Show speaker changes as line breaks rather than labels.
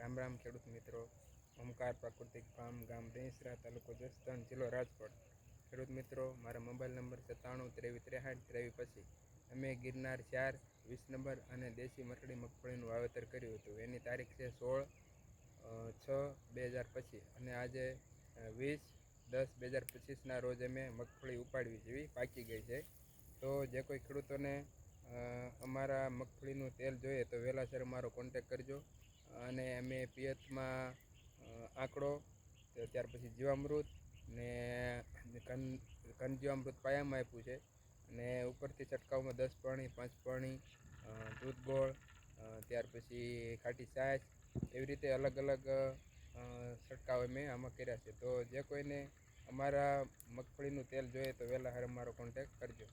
રામ રામ ખેડૂત મિત્રો. ઓમકાર પ્રાકૃતિક ફાર્મ, ગામ દહીસરા, તાલુકો જસદણ, જિલ્લો રાજકોટ. ખેડૂત મિત્રો, મારા મોબાઈલ નંબર 97 23 63 23. અમે ગિરનાર 4, 20 નંબર અને દેશી મરકડી મગફળીનું વાવેતર કર્યું હતું. એની તારીખ છે 16/6/2025 અને આજે 20/10/2025ના રોજ અમે મગફળી ઉપાડવી જેવી પાકી ગઈ છે. તો જે કોઈ ખેડૂતોને અમારા મગફળીનું તેલ જોઈએ તો વહેલાસર અમારો કોન્ટેક કરજો. અને અમે પિયતમાં આંકડો, ત્યાર પછી જીવામૃત ને ઘન જીવામૃત પાયામાં આપ્યું છે. અને ઉપરથી છંટકાવમાં 10 પાણી, 5 પાણી, દૂધ ગોળ, ત્યાર પછી ખાટી છાશ, એવી રીતે અલગ અલગ છંટકાવ મેં આમાં કર્યા છે. તો જે કોઈને અમારા મગફળીનું તેલ જોઈએ તો વહેલા અમારો કોન્ટેક કરજો.